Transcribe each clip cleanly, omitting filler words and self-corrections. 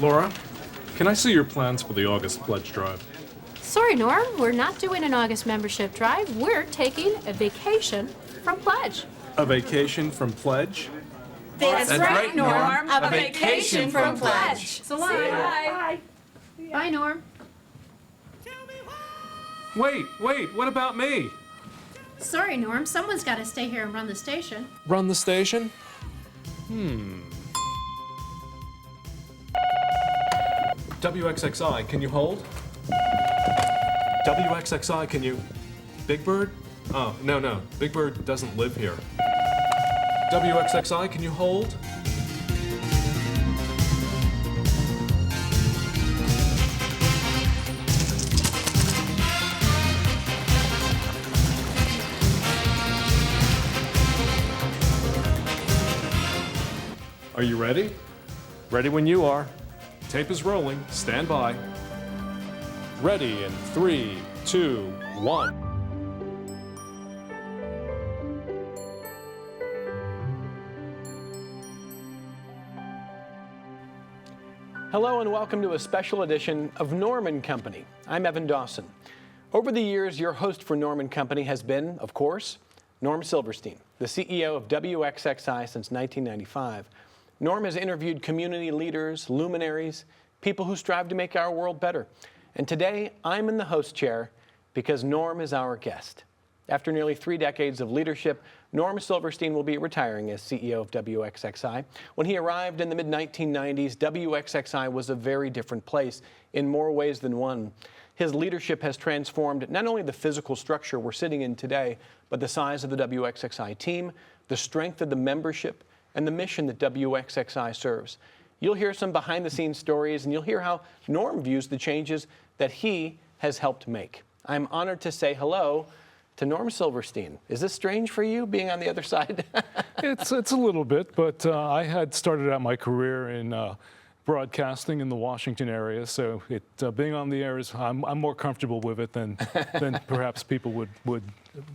Laura, can I see your plans for the August pledge drive? Sorry, Norm, we're not doing an August membership drive. We're taking a vacation from Pledge. A vacation from pledge? That's right, Norm. A vacation from Pledge. So long. Bye. Bye, Norm. Wait, what about me? Sorry, Norm, someone's got to stay here and run the station. Run the station? WXXI, can you hold? WXXI, can you... Big Bird? Oh, no. Big Bird doesn't live here. WXXI, can you hold? Are you ready? Ready when you are. Tape is rolling. Stand by. Ready in 3, 2, 1. Hello and welcome to a special edition of Norm & Company. I'm Evan Dawson. Over the years, your host for Norm & Company has been, of course, Norm Silverstein, the CEO of WXXI since 1995. Norm has interviewed community leaders, luminaries, people who strive to make our world better. And today, I'm in the host chair because Norm is our guest. After nearly 3 decades of leadership, Norm Silverstein will be retiring as CEO of WXXI. When he arrived in the mid-1990s, WXXI was a very different place in more ways than one. His leadership has transformed not only the physical structure we're sitting in today, but the size of the WXXI team, the strength of the membership, and the mission that WXXI serves. You'll hear some behind-the-scenes stories, and you'll hear how Norm views the changes that he has helped make. I'm honored to say hello to Norm Silverstein. Is this strange for you, being on the other side? It's a little bit, but I had started out my career in broadcasting in the Washington area, so being on the air is I'm more comfortable with it than perhaps people would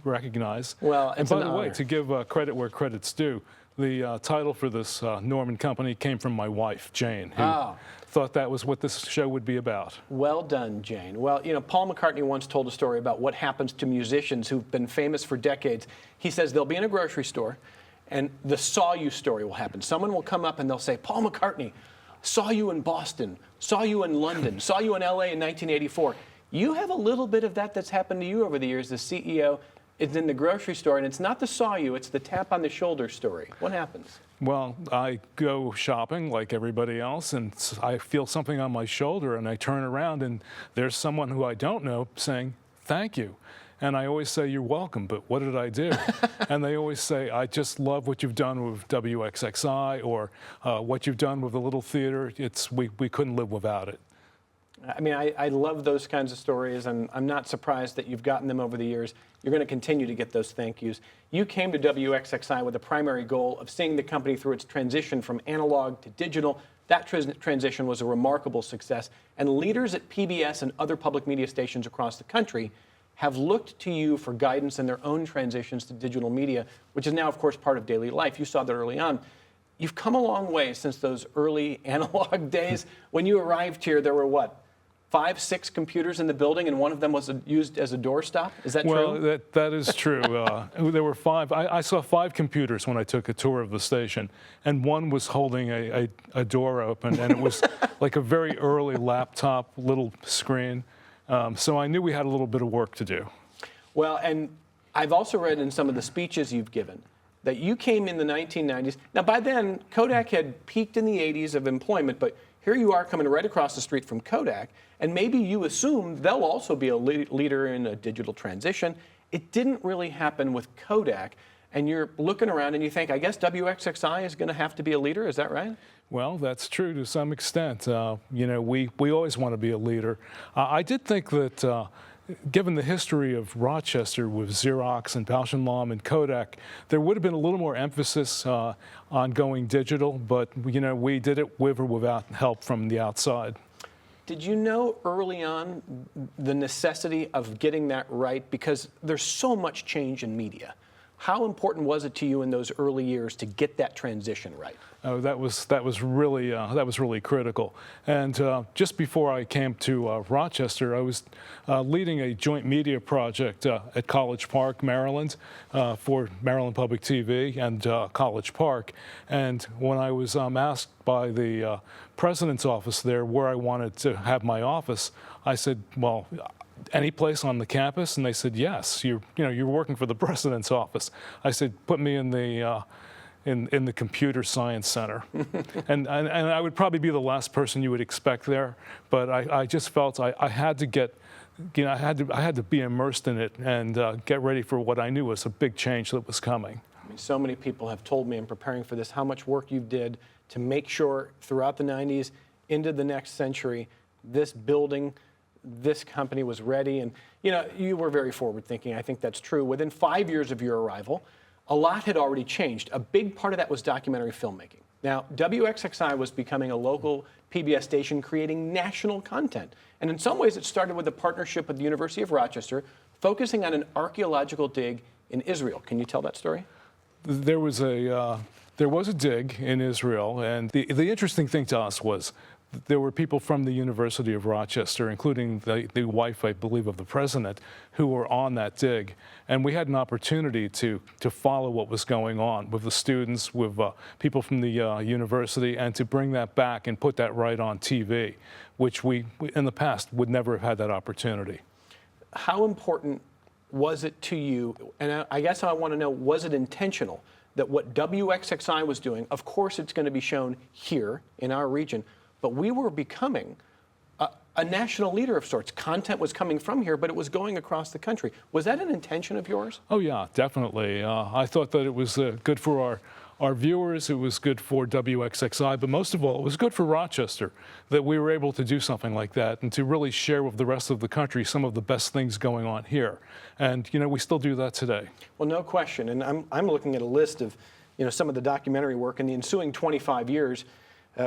recognize. Well, and by the way, to give credit where credit's due, the title for this Norm & Company came from my wife, Jane, who thought that was what this show would be about. Well done, Jane. Well, you know, Paul McCartney once told a story about what happens to musicians who've been famous for decades. He says they'll be in a grocery store, and the saw you story will happen. Someone will come up and they'll say, Paul McCartney, saw you in Boston, saw you in London, saw you in LA in 1984. You have a little bit of that's happened to you over the years. The CEO is in the grocery store, and it's not the saw you, it's the tap on the shoulder story. What happens? Well, I go shopping like everybody else, and I feel something on my shoulder, and I turn around, and there's someone who I don't know saying, thank you. And I always say, you're welcome, but what did I do? And they always say, I just love what you've done with WXXI, or what you've done with the Little Theater. We couldn't live without it. I mean, I love those kinds of stories, and I'm not surprised that you've gotten them over the years. You're going to continue to get those thank yous. You came to WXXI with the primary goal of seeing the company through its transition from analog to digital. That transition was a remarkable success, and leaders at PBS and other public media stations across the country have looked to you for guidance in their own transitions to digital media, which is now, of course, part of daily life. You saw that early on. You've come a long way since those early analog days. When you arrived here, there were what? 5, 6 computers in the building, and one of them was used as a doorstop? Is that true? Well, that is true. There were 5. I saw 5 computers when I took a tour of the station, and one was holding a door open, and it was like a very early laptop, little screen. So I knew we had a little bit of work to do. Well, and I've also read in some of the speeches you've given that you came in the 1990s. Now, by then, Kodak had peaked in the 80s of employment, but here you are coming right across the street from Kodak, and maybe you assume they'll also be a leader in a digital transition. It didn't really happen with Kodak, and you're looking around and you think, I guess WXXI is going to have to be a leader. Is that right? Well, that's true to some extent. You know, we always want to be a leader. I did think that given the history of Rochester with Xerox and Bausch & Lomb and Kodak, there would have been a little more emphasis on going digital, but you know, we did it with or without help from the outside. Did you know early on the necessity of getting that right? Because there's so much change in media. How important was it to you in those early years to get that transition right? Oh, that was really critical. And just before I came to Rochester, I was leading a joint media project at College Park, Maryland, for Maryland Public TV and College Park. And when I was asked by the president's office there where I wanted to have my office, I said, well, any place on the campus? And they said, yes, you're working for the president's office. I said, put me in the in the computer science center. and I would probably be the last person you would expect there, but I just felt I had to get, I had to be immersed in it and get ready for what I knew was a big change that was coming. I mean, so many people have told me in preparing for this how much work you did to make sure throughout the 90s into the next century, this building, this company was ready. And you were very forward thinking. I think that's true. Within 5 years of your arrival, a lot had already changed. A big part of that was documentary filmmaking. Now, WXXI was becoming a local PBS station creating national content. And in some ways, it started with a partnership with the University of Rochester, focusing on an archaeological dig in Israel. Can you tell that story? There was a dig in Israel, and the interesting thing to us was there were people from the University of Rochester, including the wife, I believe, of the president, who were on that dig. And we had an opportunity to follow what was going on with the students, with people from the university, and to bring that back and put that right on TV, which we, in the past, would never have had that opportunity. How important was it to you, and I guess I want to know, was it intentional that what WXXI was doing, of course it's going to be shown here in our region, but we were becoming a national leader of sorts. Content was coming from here, but it was going across the country. Was that an intention of yours? Oh, yeah, definitely. I thought that it was good for our viewers, it was good for WXXI, but most of all, it was good for Rochester that we were able to do something like that and to really share with the rest of the country some of the best things going on here. And, we still do that today. Well, no question. And I'm looking at a list of, some of the documentary work in the ensuing 25 years.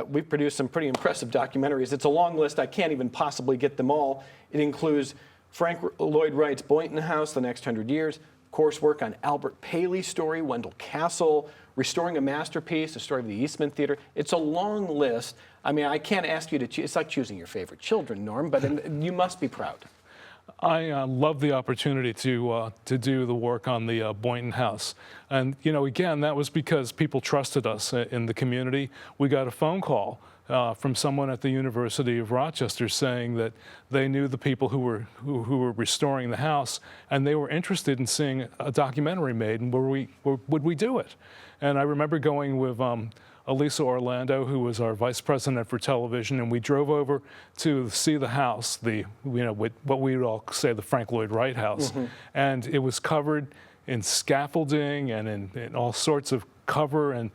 We've produced some pretty impressive documentaries. It's a long list. I can't even possibly get them all. It includes Frank Lloyd Wright's Boynton House, The Next 100 Years, coursework on Albert Paley's story, Wendell Castle, Restoring a Masterpiece, the story of the Eastman Theater. It's a long list. I mean, I can't ask you to choose. It's like choosing your favorite children, Norm, but you must be proud. I love the opportunity to do the work on the Boynton House. And, again, that was because people trusted us in the community. We got a phone call from someone at the University of Rochester saying that they knew the people who were restoring the house, and they were interested in seeing a documentary made, and would we do it? And I remember going with Elisa Orlando, who was our vice president for television, and we drove over to see the house, what we would all say the Frank Lloyd Wright house. Mm-hmm. And it was covered in scaffolding and in all sorts of cover. And,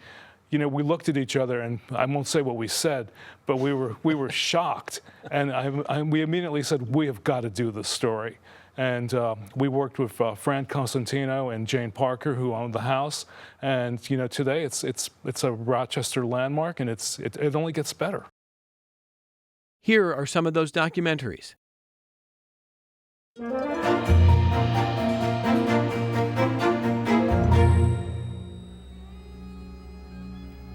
we looked at each other, and I won't say what we said, but we were shocked. And we immediately said, we have got to do this story. And we worked with Fran Cosentino and Jane Parker, who owned the house. And today it's a Rochester landmark, and it only gets better. Here are some of those documentaries.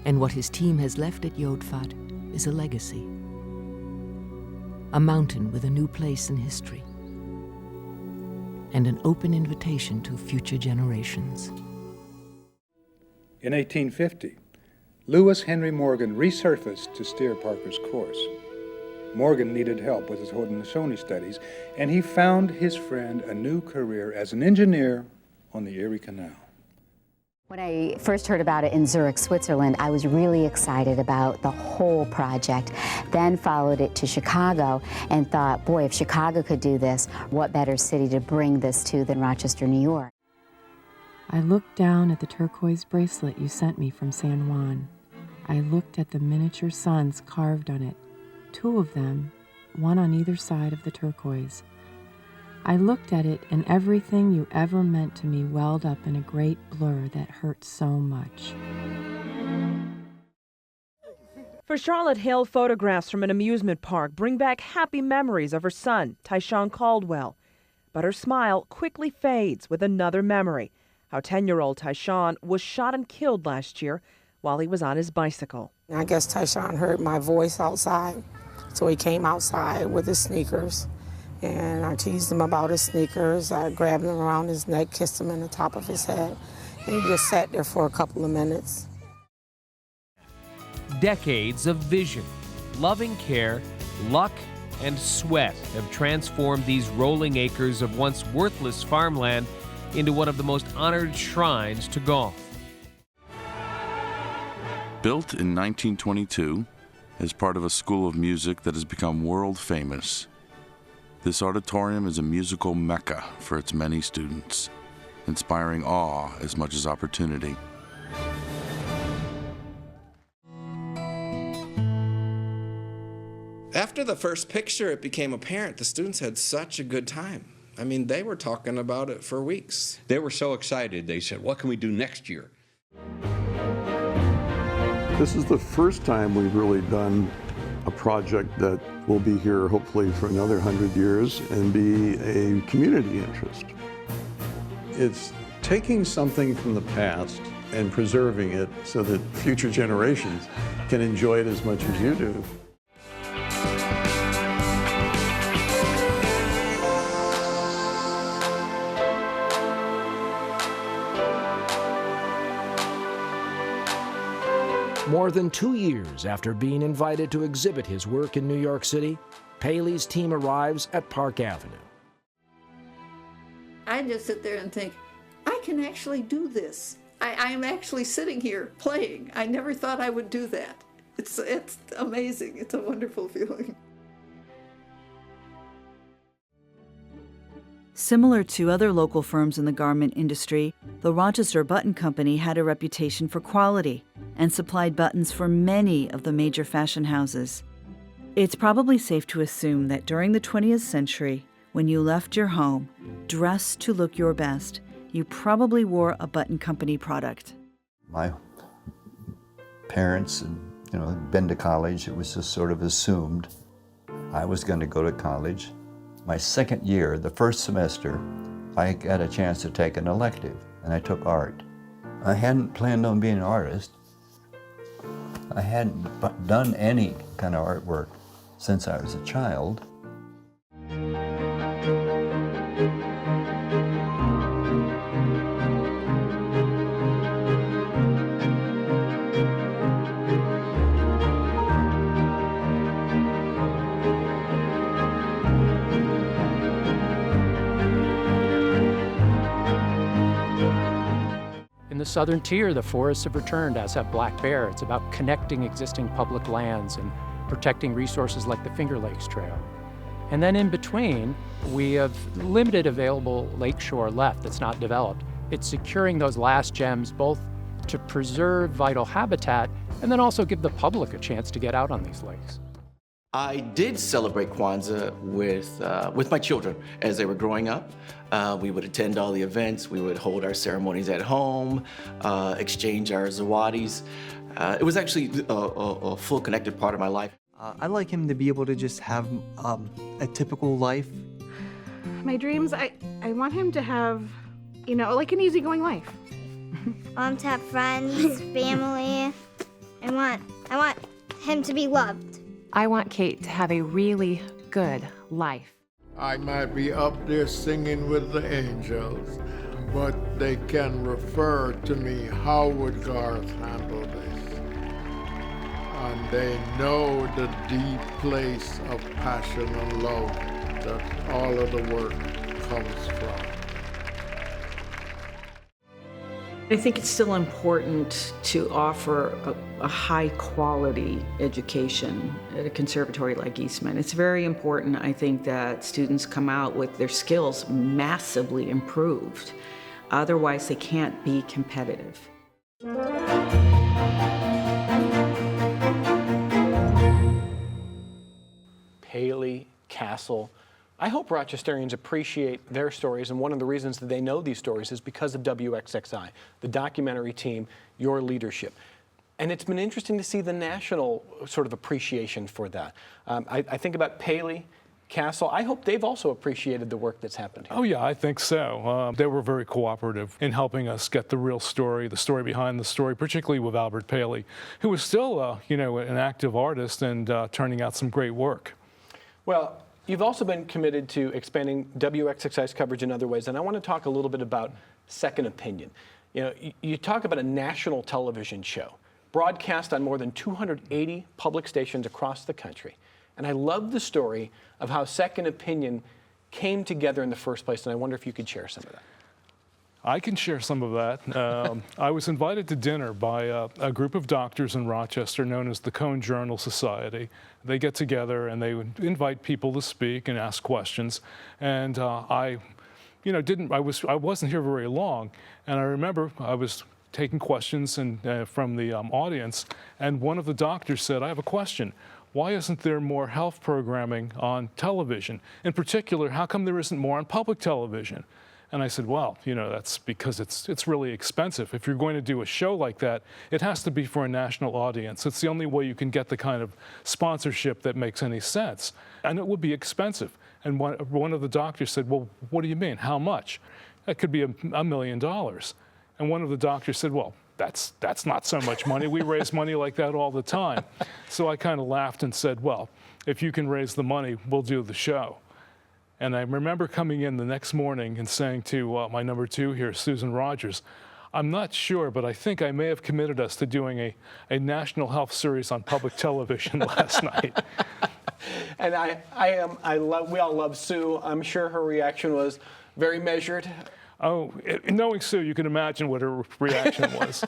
And what his team has left at Yodfat is a legacy. A mountain with a new place in history. And an open invitation to future generations. In 1850, Lewis Henry Morgan resurfaced to steer Parker's course. Morgan needed help with his Haudenosaunee studies, and he found his friend a new career as an engineer on the Erie Canal. When I first heard about it in Zurich, Switzerland, I was really excited about the whole project. Then followed it to Chicago and thought, boy, if Chicago could do this, what better city to bring this to than Rochester, New York? I looked down at the turquoise bracelet you sent me from San Juan. I looked at the miniature suns carved on it, 2 of them, one on either side of the turquoise. I looked at it, and everything you ever meant to me welled up in a great blur that hurt so much. For Charlotte Hale, photographs from an amusement park bring back happy memories of her son, Tyshawn Caldwell. But her smile quickly fades with another memory, how 10-year-old Tyshawn was shot and killed last year while he was on his bicycle. I guess Tyshawn heard my voice outside, so he came outside with his sneakers. And I teased him about his sneakers. I grabbed him around his neck, kissed him in the top of his head, and he just sat there for a couple of minutes. Decades of vision, loving care, luck, and sweat have transformed these rolling acres of once worthless farmland into one of the most honored shrines to golf. Built in 1922 as part of a school of music that has become world famous, this auditorium is a musical mecca for its many students, inspiring awe as much as opportunity. After the first picture, it became apparent the students had such a good time. I mean, they were talking about it for weeks. They were so excited. They said, what can we do next year? This is the first time we've really done a project that will be here hopefully for another 100 years and be a community interest. It's taking something from the past and preserving it so that future generations can enjoy it as much as you do. More than 2 years after being invited to exhibit his work in New York City, Paley's team arrives at Park Avenue. I just sit there and think, I can actually do this. I am actually sitting here playing. I never thought I would do that. It's amazing. It's a wonderful feeling. Similar to other local firms in the garment industry, the Rochester Button Company had a reputation for quality and supplied buttons for many of the major fashion houses. It's probably safe to assume that during the 20th century, when you left your home, dressed to look your best, you probably wore a Button Company product. My parents had been to college. It was just sort of assumed I was going to go to college. My second year, the first semester, I got a chance to take an elective, and I took art. I hadn't planned on being an artist. I hadn't done any kind of artwork since I was a child. In the southern tier, the forests have returned, as have Black Bear. It's about connecting existing public lands and protecting resources like the Finger Lakes Trail. And then in between, we have limited available lakeshore left that's not developed. It's securing those last gems both to preserve vital habitat and then also give the public a chance to get out on these lakes. I did celebrate Kwanzaa with my children as they were growing up. We would attend all the events, we would hold our ceremonies at home, exchange our zawadis. It was actually a full connected part of my life. I'd like him to be able to just have a typical life. My dreams, I want him to have, like an easygoing life. To have friends, family. I want him to be loved. I want Kate to have a really good life. I might be up there singing with the angels, but they can refer to me, how would Garth handle this? And they know the deep place of passion and love that all of the work comes from. I think it's still important to offer a high-quality education at a conservatory like Eastman. It's very important, I think, that students come out with their skills massively improved. Otherwise, they can't be competitive. Paley, Castle. I hope Rochesterians appreciate their stories, and one of the reasons that they know these stories is because of WXXI, the documentary team, your leadership. And it's been interesting to see the national sort of appreciation for that. I think about Paley Castle. I hope they've also appreciated the work that's happened here. Oh, yeah, I think so. They were very cooperative in helping us get the real story, the story behind the story, particularly with Albert Paley, who was still, an active artist and turning out some great work. Well, you've also been committed to expanding WXXI's coverage in other ways, and I want to talk a little bit about Second Opinion. You talk about a national television show, broadcast on more than 280 public stations across the country. And I love the story of how Second Opinion came together in the first place, and I wonder if you could share some of that. I can share some of that. I was invited to dinner by a group of doctors in Rochester known as the Cone Journal Society. They get together and they would invite people to speak and ask questions. And I wasn't here very long, and I remember I was taking questions from the audience, and one of the doctors said, "I have a question. Why isn't there more health programming on television? In particular, how come there isn't more on public television?" And I said, well, that's because it's really expensive. If you're going to do a show like that, it has to be for a national audience. It's the only way you can get the kind of sponsorship that makes any sense. And it would be expensive. And one of the doctors said, well, what do you mean? How much? That could be $1 million. And one of the doctors said, well, that's not so much money. We raise money like that all the time. So I kind of laughed and said, well, if you can raise the money, we'll do the show. And I remember coming in the next morning and saying to my number two here, Susan Rogers, I'm not sure, but I think I may have committed us to doing a national health series on public television last night. And we all love Sue. I'm sure her reaction was very measured. Oh, knowing Sue, you can imagine what her reaction was.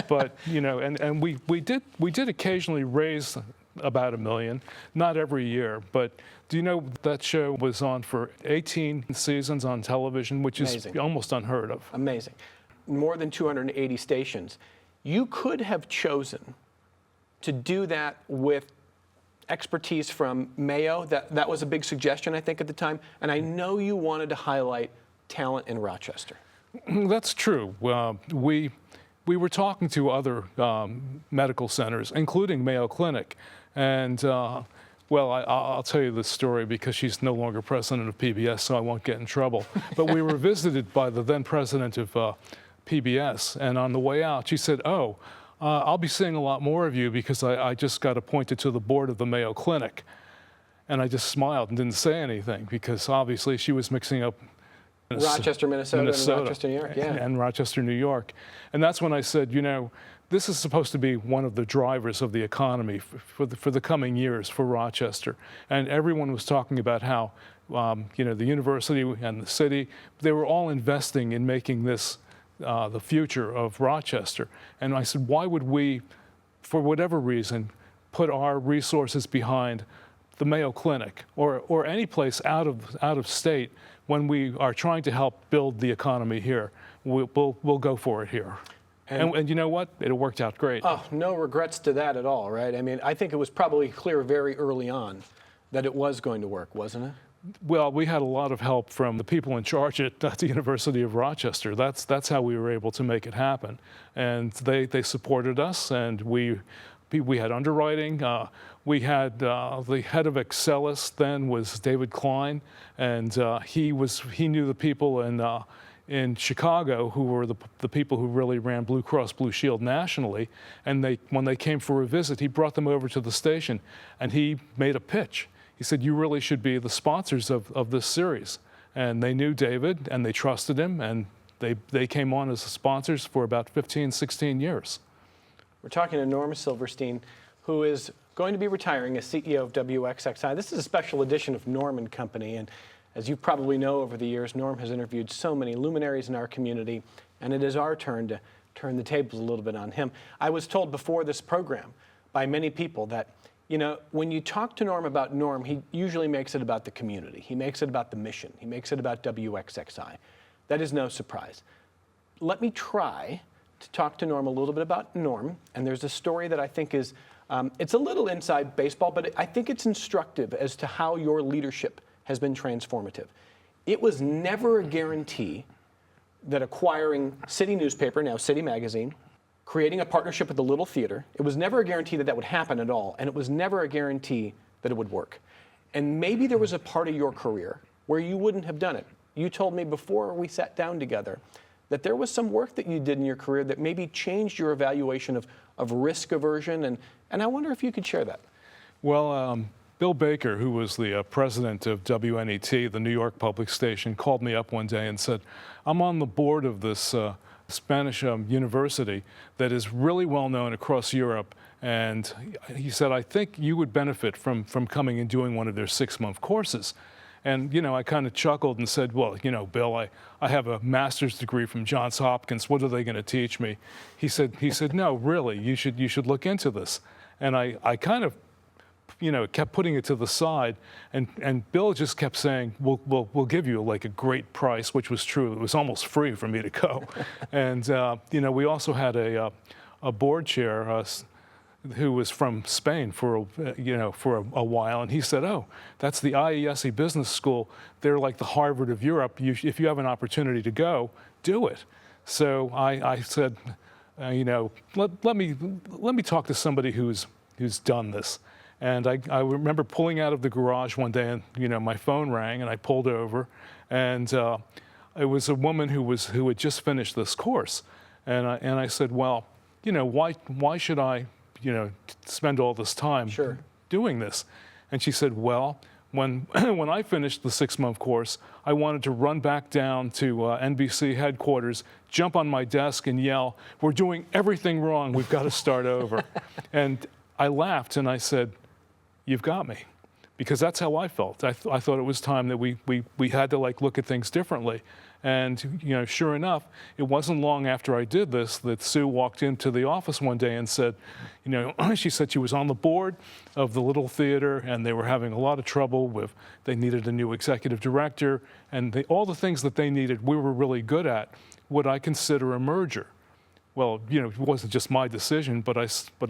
But, and we did occasionally raise about $1 million, not every year, but do you know that show was on for 18 seasons on television, which is almost unheard of. Amazing. More than 280 stations. You could have chosen to do that with expertise from Mayo. That was a big suggestion, I think, at the time. And I know you wanted to highlight talent in Rochester. That's true. We were talking to other medical centers, including Mayo Clinic. And, I'll tell you this story because she's no longer president of PBS, so I won't get in trouble. But we were visited by the then president of PBS, and on the way out, she said, I'll be seeing a lot more of you because I just got appointed to the board of the Mayo Clinic. And I just smiled and didn't say anything because obviously she was mixing up Rochester, Minnesota, and Rochester, New York. Yeah. And Rochester, New York. And that's when I said, this is supposed to be one of the drivers of the economy for the coming years for Rochester. And everyone was talking about how, the university and the city, they were all investing in making this the future of Rochester. And I said, why would we, for whatever reason, put our resources behind the Mayo Clinic or any place out of state when we are trying to help build the economy here? We'll go for it here. And you know what? It worked out great. Oh, no regrets to that at all, right? I mean, I think it was probably clear very early on that it was going to work, wasn't it? Well, we had a lot of help from the people in charge at the University of Rochester. That's how we were able to make it happen. And they supported us, and we had underwriting. We had the head of Excelis then was David Klein, and he knew the people in Chicago who were the people who really ran Blue Cross Blue Shield nationally. And when they came for a visit, he brought them over to the station, and he made a pitch. He said, you really should be the sponsors of this series. And they knew David, and they trusted him, and they came on as sponsors for about 15, 16 years. We're talking to Norm Silverstein, who is going to be retiring as CEO of WXXI. This is a special edition of Norm & Company, and as you probably know over the years, Norm has interviewed so many luminaries in our community, and it is our turn to turn the tables a little bit on him. I was told before this program by many people that, when you talk to Norm about Norm, he usually makes it about the community. He makes it about the mission. He makes it about WXXI. That is no surprise. Let me try to talk to Norm a little bit about Norm, and there's a story that I think is, it's a little inside baseball, but I think it's instructive as to how your leadership has been transformative. It was never a guarantee that acquiring City Newspaper, now City Magazine, creating a partnership with the Little Theater, it was never a guarantee that that would happen at all, and it was never a guarantee that it would work. And maybe there was a part of your career where you wouldn't have done it. You told me before we sat down together that there was some work that you did in your career that maybe changed your evaluation of risk aversion, and I wonder if you could share that. Well, Bill Baker, who was the president of WNET, the New York public station, called me up one day and said, I'm on the board of this Spanish university that is really well known across Europe, and he said, I think you would benefit from coming and doing one of their 6-month courses. And, you know, I kind of chuckled and said, well, you know, Bill, I have a master's degree from Johns Hopkins. What are they going to teach me? He said, no, really, you should look into this. And I kind of, you know, kept putting it to the side. And Bill just kept saying, we'll give you like a great price, which was true. It was almost free for me to go. And, you know, we also had a board chair, who was from Spain for a while, and he said, "Oh, that's the IESE Business School. They're like the Harvard of Europe. If you have an opportunity to go, do it." So I said, you know, let me talk to somebody who's done this. And I remember pulling out of the garage one day, and you know, my phone rang, and I pulled over, and it was a woman who had just finished this course, and I said, well, you know, why should I, you know, spend all this time doing this? And she said, well, when I finished the 6-month course, I wanted to run back down to NBC headquarters, jump on my desk and yell, we're doing everything wrong, we've got to start over. And I laughed and I said, you've got me. Because that's how I felt. I thought it was time that we had to like look at things differently. And you know, sure enough, it wasn't long after I did this that Sue walked into the office one day and said, you know, she said she was on the board of the Little Theater and they were having a lot of trouble with, they needed a new executive director, and all the things that they needed we were really good at. Would I consider a merger? Well, you know, it wasn't just my decision, but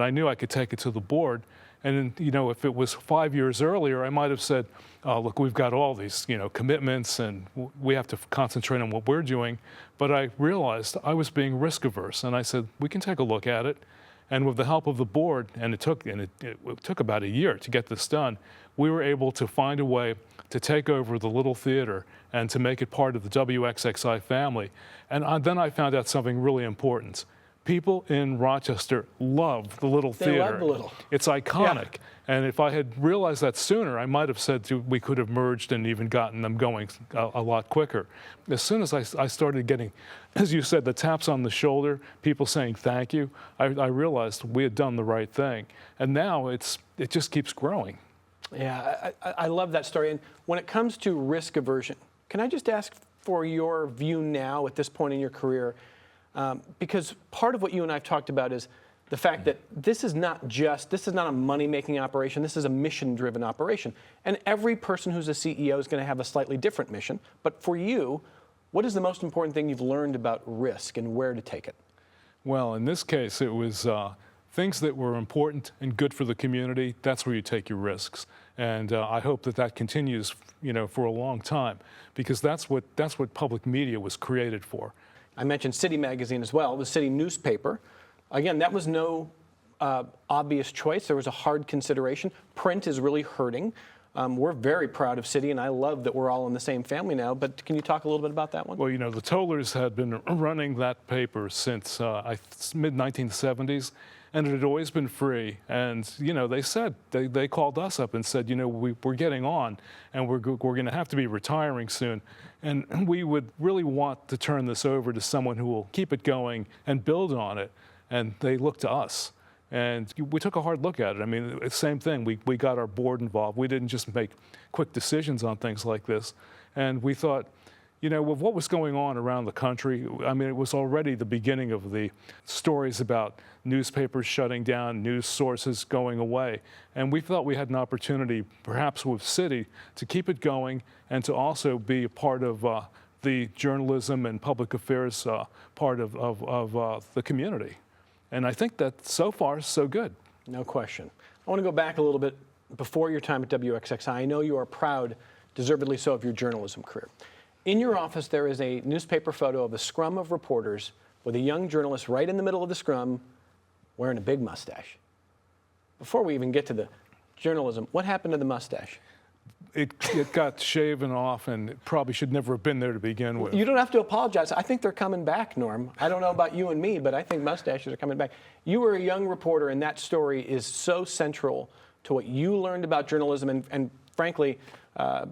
I knew I could take it to the board. And you know, if it was 5 years earlier, I might have said, oh, look, we've got all these, you know, commitments and we have to concentrate on what we're doing. But I realized I was being risk averse, and I said, we can take a look at it. And with the help of the board, and it took about a year to get this done, we were able to find a way to take over the Little Theater and to make it part of the WXXI family. And then I found out something really important. People in Rochester love the Little Theater. They love the Little. It's iconic. Yeah. And if I had realized that sooner, I might have said we could have merged and even gotten them going a lot quicker. As soon as I started getting, as you said, the taps on the shoulder, people saying thank you, I realized we had done the right thing. And now it just keeps growing. Yeah, I love that story. And when it comes to risk aversion, can I just ask for your view now at this point in your career? Because part of what you and I have talked about is the fact that this is not a money-making operation, this is a mission-driven operation. And every person who's a CEO is going to have a slightly different mission. But for you, what is the most important thing you've learned about risk and where to take it? Well, in this case, it was things that were important and good for the community. That's where you take your risks. And I hope that continues, you know, for a long time, because that's what public media was created for. I mentioned City Magazine as well, the city newspaper. Again, that was no obvious choice. There was a hard consideration. Print is really hurting. We're very proud of City, and I love that we're all in the same family now. But can you talk a little bit about that one? Well, you know, the Tollers had been running that paper since mid-1970s, and it had always been free. And, you know, they called us up and said, you know, we're getting on, and we're going to have to be retiring soon. And we would really want to turn this over to someone who will keep it going and build on it. And they looked to us. And we took a hard look at it. I mean, it's the same thing. We got our board involved. We didn't just make quick decisions on things like this. And we thought, you know, with what was going on around the country, I mean, it was already the beginning of the stories about newspapers shutting down, news sources going away. And we felt we had an opportunity, perhaps with City, to keep it going and to also be a part of the journalism and public affairs part of the community. And I think that so far, so good. No question. I want to go back a little bit before your time at WXXI. I know you are proud, deservedly so, of your journalism career. In your office, there is a newspaper photo of a scrum of reporters with a young journalist right in the middle of the scrum wearing a big mustache. Before we even get to the journalism, what happened to the mustache? It got shaven off, and it probably should never have been there to begin with. You don't have to apologize. I think they're coming back, Norm. I don't know about you and me, but I think mustaches are coming back. You were a young reporter, and that story is so central to what you learned about journalism and frankly,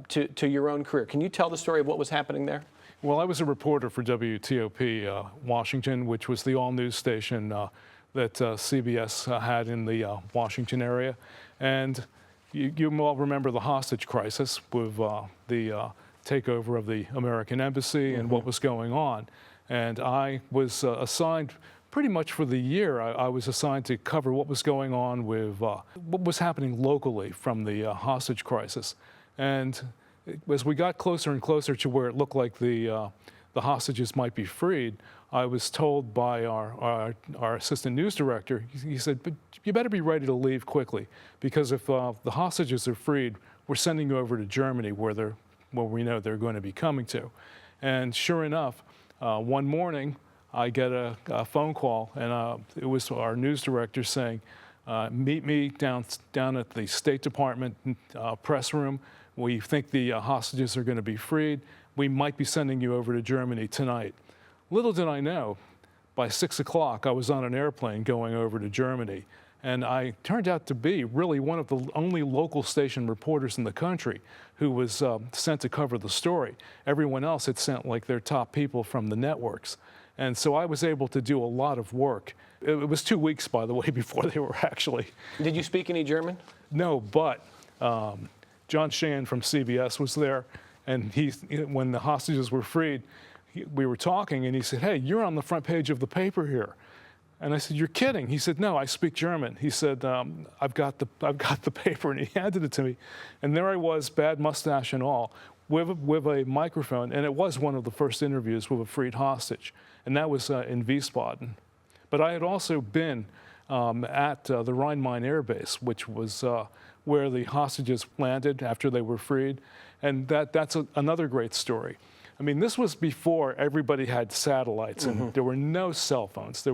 to your own career. Can you tell the story of what was happening there? Well, I was a reporter for WTOP Washington, which was the all-news station that CBS had in the Washington area. And you all remember the hostage crisis with the takeover of the American embassy and what was going on. And I was assigned pretty much for the year. I was assigned to cover what was going on with what was happening locally from the hostage crisis. And as we got closer and closer to where it looked like the hostages might be freed, I was told by our assistant news director, he said, but you better be ready to leave quickly, because if the hostages are freed, we're sending you over to Germany where we know they're going to be coming to. And sure enough, one morning, I get a phone call, and it was our news director saying, meet me down at the State Department press room. We think the hostages are going to be freed. We might be sending you over to Germany tonight. Little did I know, by 6 o'clock, I was on an airplane going over to Germany. And I turned out to be really one of the only local station reporters in the country who was sent to cover the story. Everyone else had sent like their top people from the networks. And so I was able to do a lot of work. It was 2 weeks, by the way, before they were actually. Did you speak any German? No, but John Sheehan from CBS was there. And when the hostages were freed, we were talking, and he said, hey, you're on the front page of the paper here. And I said, you're kidding. He said, no, I speak German. He said, I've got the paper, and he handed it to me. And there I was, bad mustache and all, with a microphone. And it was one of the first interviews with a freed hostage. And that was in Wiesbaden. But I had also been at the Rhein-Main Air Base, which was where the hostages landed after they were freed. And that's another great story. I mean, this was before everybody had satellites, and there were no cell phones. It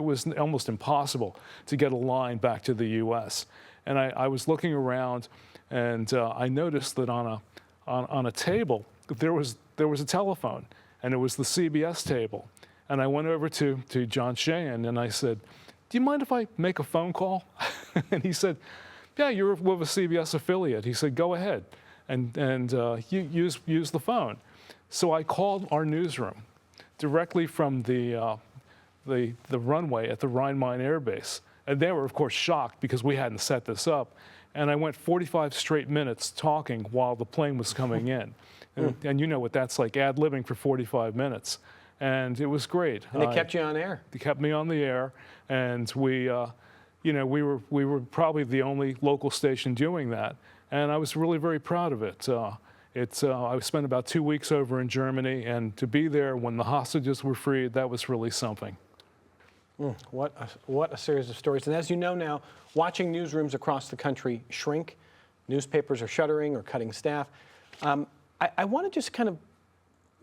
was almost impossible to get a line back to the U.S. And I was looking around, and I noticed that on a table there was a telephone, and it was the CBS table. And I went over to John Sheehan, and I said, do you mind if I make a phone call? And he said, yeah, you're with a CBS affiliate. He said, go ahead, and you use the phone. So I called our newsroom directly from the runway at the Rhein-Main Air Base. And they were, of course, shocked because we hadn't set this up. And I went 45 straight minutes talking while the plane was coming in. And you know what that's like, ad-libbing for 45 minutes. And it was great. And they kept you on air. They kept me on the air. And we were probably the only local station doing that. And I was really very proud of it. I spent about 2 weeks over in Germany, and to be there when the hostages were freed, that was really something. What a series of stories. And as you know now, watching newsrooms across the country shrink, newspapers are shuttering or cutting staff. I want to just kind of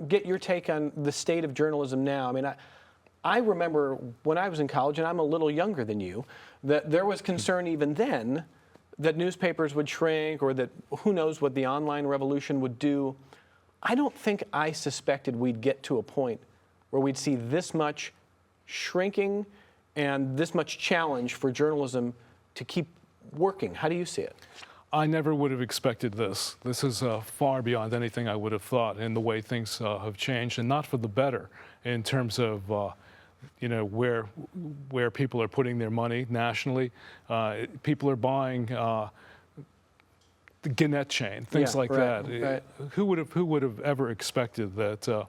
get your take on the state of journalism now. I mean, I remember when I was in college, and I'm a little younger than you, that there was concern even then that newspapers would shrink, or that who knows what the online revolution would do. I don't think I suspected we'd get to a point where we'd see this much shrinking and this much challenge for journalism to keep working. How do you see it? I never would have expected this. This is far beyond anything I would have thought in the way things have changed, and not for the better in terms of where people are putting their money nationally. People are buying the Gannett chain, things like that. Right. Who would have ever expected that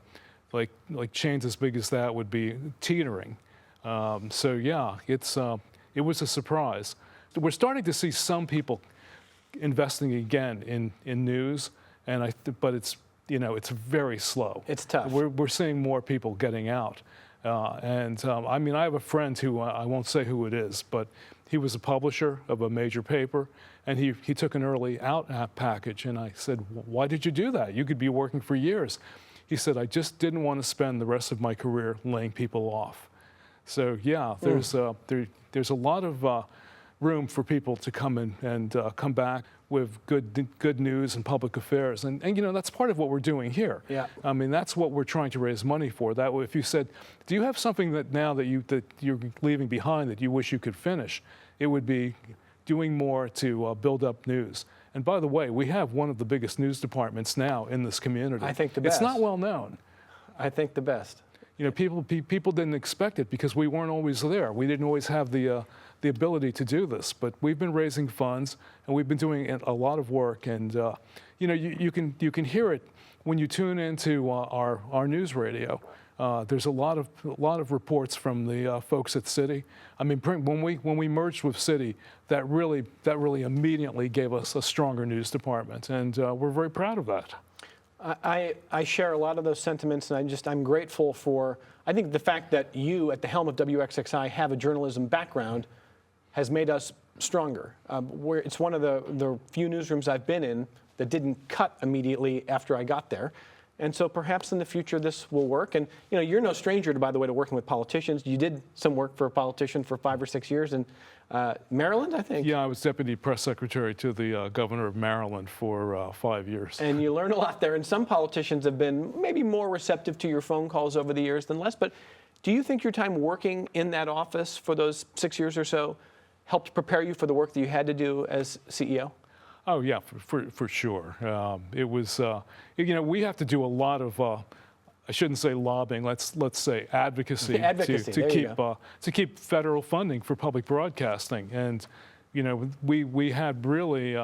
like chains as big as that would be teetering? So yeah, it was a surprise. We're starting to see some people investing again in news, but it's very slow. It's tough. We're seeing more people getting out. I mean, I have a friend who, I won't say who it is, but he was a publisher of a major paper, and he took an early out package. And I said, why did you do that? You could be working for years. He said, I just didn't want to spend the rest of my career laying people off. So yeah, there's a lot of room for people to come in and come back with good news and public affairs. And you know, that's part of what we're doing here. Yeah. I mean, that's what we're trying to raise money for. That way, if you said, do you have something that now that you're leaving behind that you wish you could finish, it would be doing more to build up news. And by the way, we have one of the biggest news departments now in this community. I think the best. It's not well known. I think the best. You know, people didn't expect it because we weren't always there. We didn't always have the ability to do this. But we've been raising funds, and we've been doing a lot of work. And you know, you can hear it when you tune into our news radio. There's a lot of reports from the folks at City. I mean, when we merged with City, that really immediately gave us a stronger news department, and we're very proud of that. I share a lot of those sentiments, and I'm grateful for, I think the fact that you at the helm of WXXI have a journalism background has made us stronger. It's one of the few newsrooms I've been in that didn't cut immediately after I got there. And so perhaps in the future this will work. And you know, you're no stranger, by the way, to working with politicians. You did some work for a politician for 5 or 6 years in Maryland, I think. Yeah, I was deputy press secretary to the governor of Maryland for 5 years. And you learn a lot there. And some politicians have been maybe more receptive to your phone calls over the years than less. But do you think your time working in that office for those 6 years or so helped prepare you for the work that you had to do as CEO? Oh yeah, for sure. It was, you know, we have to do a lot of, I shouldn't say lobbying. Let's say advocacy, to keep federal funding for public broadcasting. And you know, we had really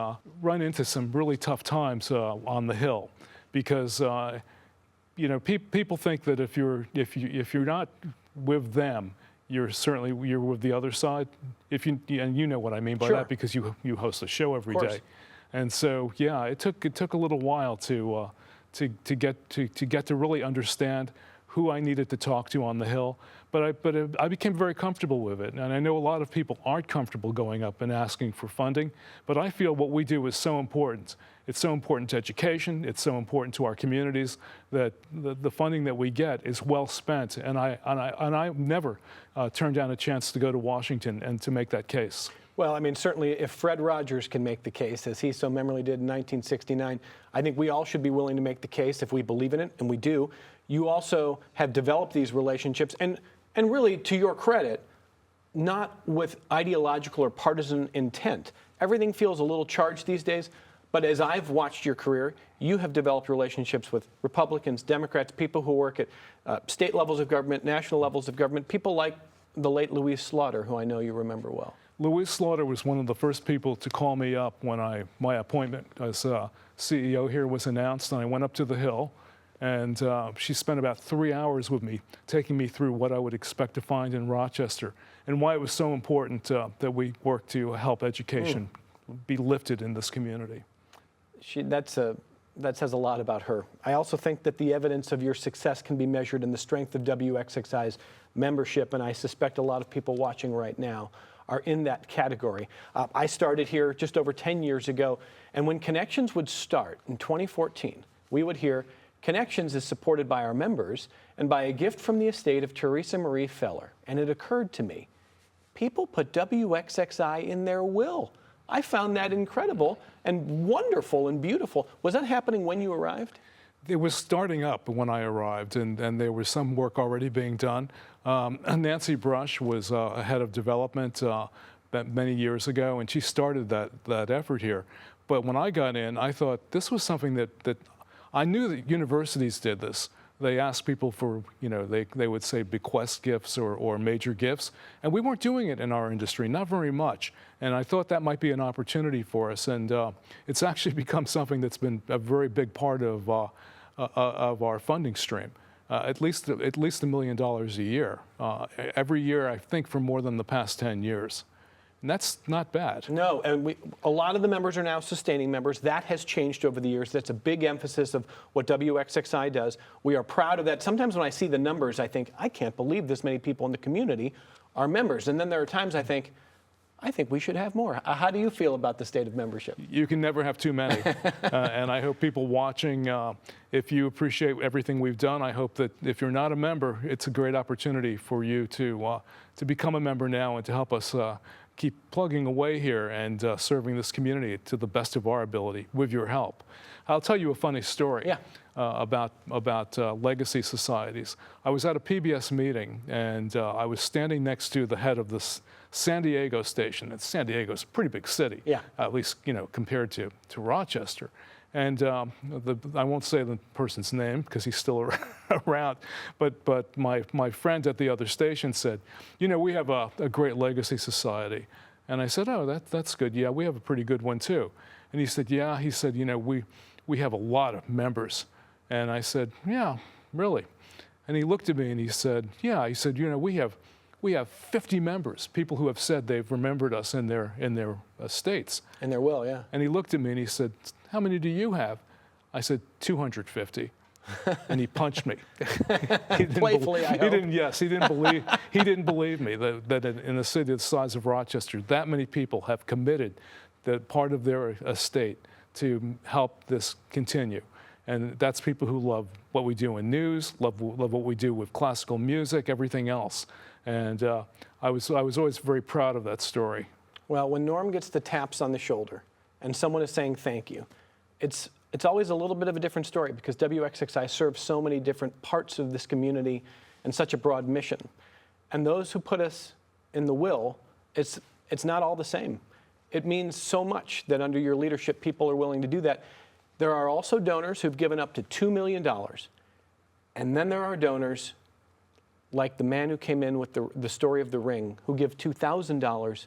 run into some really tough times on the Hill, because you know, people think that if you're not with them, you're with the other side. And you know what I mean by that, because you host a show every day. And so, yeah, it took a little while to get to really understand who I needed to talk to on the Hill. But I became very comfortable with it. And I know a lot of people aren't comfortable going up and asking for funding. But I feel what we do is so important. It's so important to education. It's so important to our communities that the funding that we get is well spent. And I never turned down a chance to go to Washington and to make that case. Well, I mean, certainly if Fred Rogers can make the case, as he so memorably did in 1969, I think we all should be willing to make the case if we believe in it, and we do. You also have developed these relationships, and really, to your credit, not with ideological or partisan intent. Everything feels a little charged these days, but as I've watched your career, you have developed relationships with Republicans, Democrats, people who work at state levels of government, national levels of government, people like the late Louise Slaughter, who I know you remember well. Louise Slaughter was one of the first people to call me up when my appointment as CEO here was announced, and I went up to the Hill, and she spent about 3 hours with me, taking me through what I would expect to find in Rochester, and why it was so important that we work to help education be lifted in this community. That says a lot about her. I also think that the evidence of your success can be measured in the strength of WXXI's membership, and I suspect a lot of people watching right now are in that category. I started here just over 10 years ago, and when Connections would start in 2014, we would hear Connections is supported by our members and by a gift from the estate of Teresa Marie Feller. And it occurred to me, people put WXXI in their will. I found that incredible and wonderful and beautiful. Was that happening when you arrived? It was starting up when I arrived, and there was some work already being done. Nancy Brush was head of development many years ago, and she started that effort here. But when I got in, I thought this was something that I knew that universities did this. They asked people for, you know, they would say bequest gifts or major gifts, and we weren't doing it in our industry, not very much. And I thought that might be an opportunity for us, and it's actually become something that's been a very big part of our funding stream. At least $1 million a year, every year, I think, for more than the past 10 years. And that's not bad. No, and a lot of the members are now sustaining members. That has changed over the years. That's a big emphasis of what WXXI does. We are proud of that. Sometimes when I see the numbers, I think, I can't believe this many people in the community are members. And then there are times I think we should have more. How do you feel about the state of membership? You can never have too many. And I hope people watching, if you appreciate everything we've done, I hope that if you're not a member, it's a great opportunity for you to become a member now and to help us keep plugging away here and serving this community to the best of our ability with your help. I'll tell you a funny story about legacy societies. I was at a PBS meeting, and I was standing next to the head of this San Diego station. And San Diego's a pretty big city, at least compared to Rochester. And I won't say the person's name because he's still around, but my friend at the other station said, we have a great legacy society. And I said, oh, that's good. Yeah, we have a pretty good one too. And he said, yeah, we have a lot of members. And I said, yeah, really? And he looked at me and he said, yeah, we have 50 members, people who have said they've remembered us in their estates. In their will, yeah. And he looked at me and he said, how many do you have? I said, 250. And he punched me. Playfully, I hope. He didn't believe me that in a city the size of Rochester, that many people have committed that part of their estate to help this continue. And that's people who love what we do in news, love what we do with classical music, everything else. And I was always very proud of that story. Well, when Norm gets the taps on the shoulder and someone is saying thank you, it's always a little bit of a different story because WXXI serves so many different parts of this community and such a broad mission. And those who put us in the will, it's not all the same. It means so much that under your leadership, people are willing to do that. There are also donors who've given up to $2 million. And then there are donors like the man who came in with the story of the ring, who give $2,000,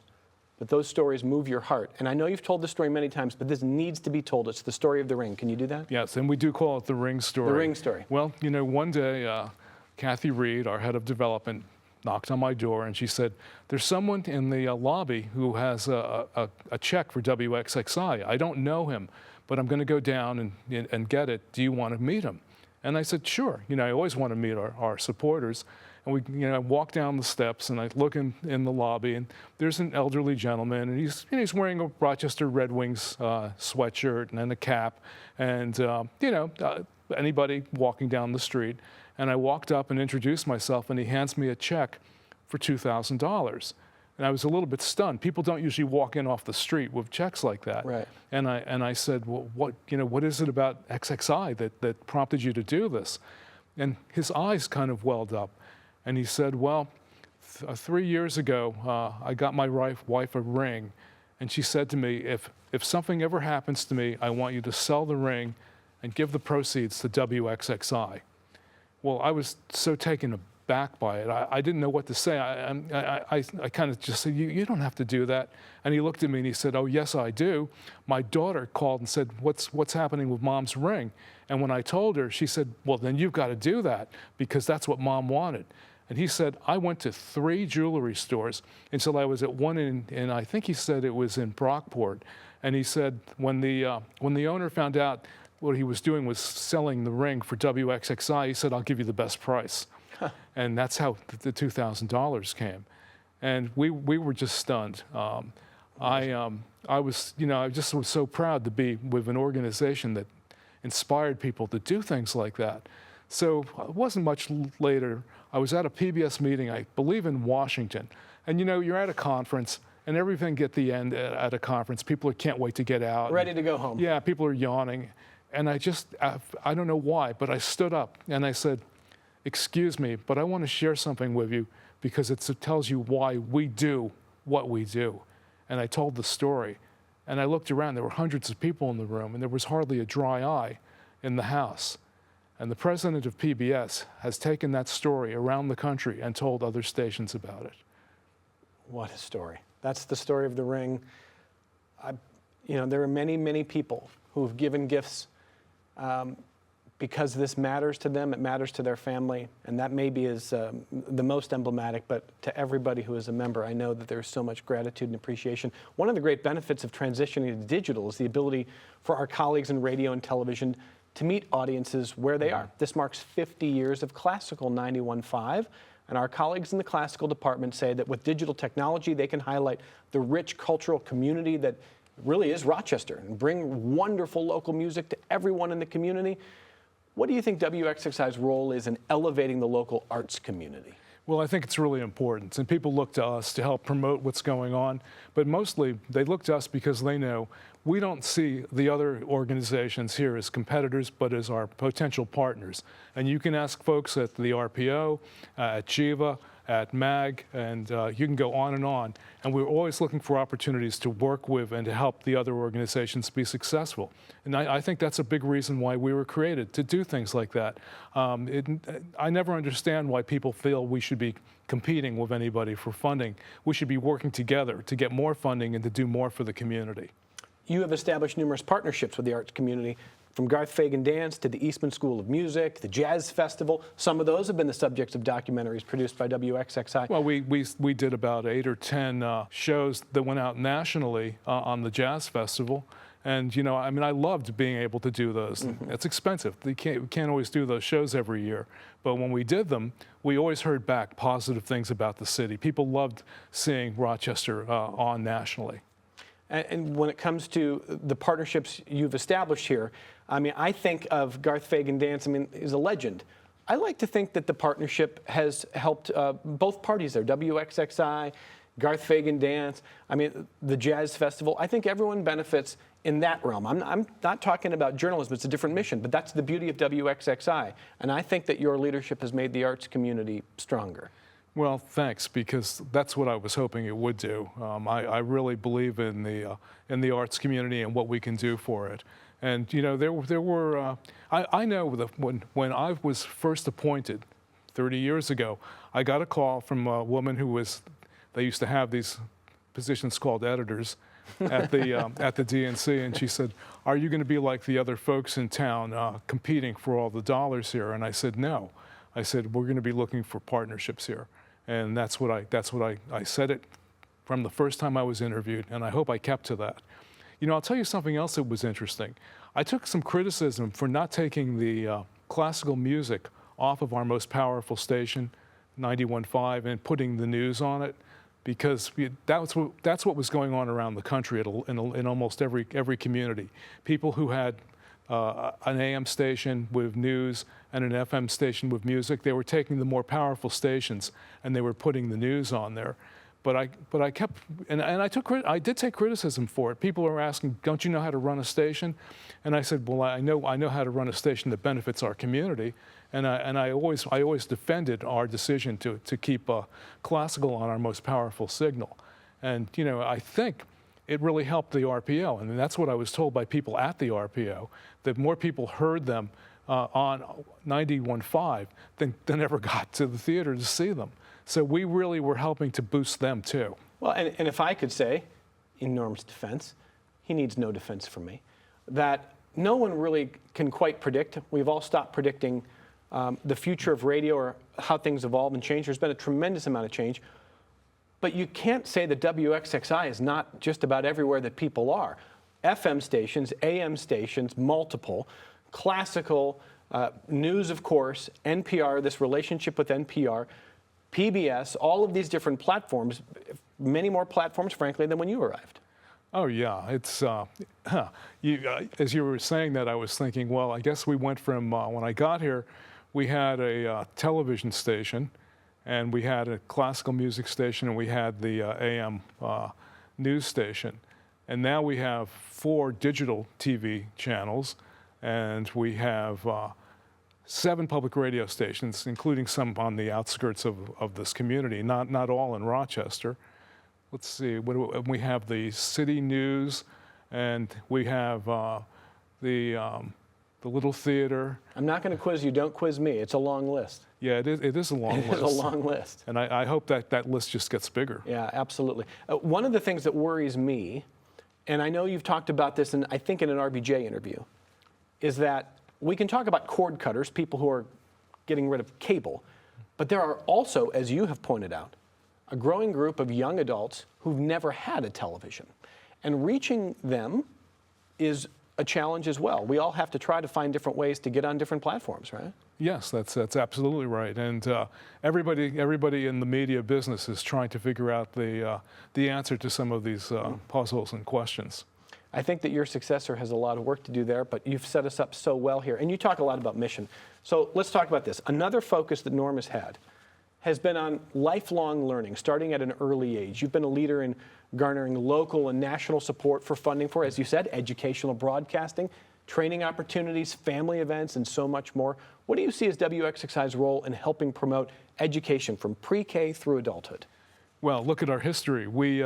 but those stories move your heart. And I know you've told this story many times, but this needs to be told. It's the story of the ring. Can you do that? Yes, and we do call it the ring story. The ring story. Well, one day, Kathy Reed, our head of development, knocked on my door and she said, there's someone in the lobby who has a check for WXXI. I don't know him, but I'm going to go down and get it. Do you want to meet him? And I said, sure. I always want to meet our supporters. And we, I walk down the steps and I look in the lobby and there's an elderly gentleman and he's wearing a Rochester Red Wings sweatshirt and a cap and anybody walking down the street. And I walked up and introduced myself and he hands me a check for $2,000. And I was a little bit stunned. People don't usually walk in off the street with checks like that. Right. And I said, well, what is it about XXI that prompted you to do this? And his eyes kind of welled up. And he said, well, 3 years ago, I got my wife a ring. And she said to me, if something ever happens to me, I want you to sell the ring and give the proceeds to WXXI. Well, I was so taken aback by it. I didn't know what to say. I kind of just said, you don't have to do that. And he looked at me and he said, oh, yes, I do. My daughter called and said, what's happening with Mom's ring? And when I told her, she said, well, then you've got to do that because that's what Mom wanted. And he said, I went to 3 jewelry stores until I was at one in I think he said it was in Brockport. And he said, when the owner found out what he was doing was selling the ring for WXXI, he said, I'll give you the best price. And that's how the $2,000 came. And we were just stunned. I just was so proud to be with an organization that inspired people to do things like that. So it wasn't much later, I was at a PBS meeting, I believe in Washington. And you're at a conference, and everything at the end at a conference, people can't wait to get out. Ready to go home. Yeah, people are yawning. And I don't know why, but I stood up and I said, excuse me, but I want to share something with you because it tells you why we do what we do. And I told the story. And I looked around, there were hundreds of people in the room, and there was hardly a dry eye in the house. And the president of PBS has taken that story around the country and told other stations about it. What a story. That's the story of the ring. There are many, many people who have given gifts because this matters to them, it matters to their family, and that maybe is the most emblematic, but to everybody who is a member, I know that there's so much gratitude and appreciation. One of the great benefits of transitioning to digital is the ability for our colleagues in radio and television to meet audiences where they are. This marks 50 years of Classical 91.5, and our colleagues in the classical department say that with digital technology, they can highlight the rich cultural community that really is Rochester and bring wonderful local music to everyone in the community. What do you think WXXI's role is in elevating the local arts community? Well, I think it's really important, and people look to us to help promote what's going on, but mostly they look to us because they know we don't see the other organizations here as competitors, but as our potential partners. And you can ask folks at the RPO, at GIVA, at MAG, and you can go on, and we're always looking for opportunities to work with and to help the other organizations be successful. And I think that's a big reason why we were created, to do things like that. I never understand why people feel we should be competing with anybody for funding. We should be working together to get more funding and to do more for the community. You have established numerous partnerships with the arts community, from Garth Fagan Dance to the Eastman School of Music, the Jazz Festival. Some of those have been the subjects of documentaries produced by WXXI. Well, we did about 8 or 10 shows that went out nationally on the Jazz Festival. And, you know, I mean, I loved being able to do those. It's expensive. We can't always do those shows every year. But when we did them, we always heard back positive things about the city. People loved seeing Rochester on nationally. And when it comes to the partnerships you've established here, I mean, I think of Garth Fagan Dance, I mean, he's a legend. I like to think that the partnership has helped both parties there, WXXI, Garth Fagan Dance, I mean, the Jazz Festival. I think everyone benefits in that realm. I'm not talking about journalism, it's a different mission, but that's the beauty of WXXI. And I think that your leadership has made the arts community stronger. Well, thanks, because that's what I was hoping it would do. I really believe in the arts community and what we can do for it. And you know, there were I know that when I was first appointed 30 years ago, I got a call from a woman who was, they used to have these positions called editors at the DNC, and she said, "Are you going to be like the other folks in town competing for all the dollars here?" And I said, "No." I said, "We're going to be looking for partnerships here." And that's what I said it from the first time I was interviewed, and I hope I kept to that. You know, I'll tell you something else that was interesting. I took some criticism for not taking the classical music off of our most powerful station, 91.5, and putting the news on it, because that's what was going on around the country in almost every community. People who had an AM station with news and an FM station with music, they were taking the more powerful stations and they were putting the news on there. But I kept, and I did take criticism for it. People were asking, "Don't you know how to run a station?" And I said, "Well, I know how to run a station that benefits our community." And I always defended our decision to keep classical on our most powerful signal. And you know, I think it really helped the RPO, and that's what I was told by people at the RPO, that more people heard them on 91.5 than ever got to the theater to see them. So we really were helping to boost them too. Well, and if I could say, in Norm's defense, he needs no defense from me, that no one really can quite predict. We've all stopped predicting the future of radio or how things evolve and change. There's been a tremendous amount of change. But you can't say that WXXI is not just about everywhere that people are. FM stations, AM stations, multiple, classical, news, of course, NPR, this relationship with NPR, PBS, all of these different platforms, many more platforms, frankly, than when you arrived. Oh, yeah. It's, as you were saying that, I was thinking, well, I guess we went from, when I got here, we had a television station, and we had a classical music station, and we had the AM news station. And now we have 4 digital TV channels, and we have 7 public radio stations, including some on the outskirts of this community, not all in Rochester. Let's see, we have the City News, and we have the Little Theater. I'm not going to quiz you. Don't quiz me. It's a long list. Yeah, it is a long list. It is a long list. And I hope that list just gets bigger. Yeah, absolutely. One of the things that worries me, and I know you've talked about this, I think in an RBJ interview, is that we can talk about cord cutters, people who are getting rid of cable, but there are also, as you have pointed out, a growing group of young adults who've never had a television. And reaching them is a challenge as well. We all have to try to find different ways to get on different platforms, right? Yes, that's absolutely right. And everybody in the media business is trying to figure out the answer to some of these puzzles and questions. I think that your successor has a lot of work to do there, but you've set us up so well here. And you talk a lot about mission. So let's talk about this. Another focus that Norm has had has been on lifelong learning, starting at an early age. You've been a leader in garnering local and national support for funding for, as you said, educational broadcasting, training opportunities, family events, and so much more. What do you see as WXXI's role in helping promote education from pre-K through adulthood? Well, look at our history. We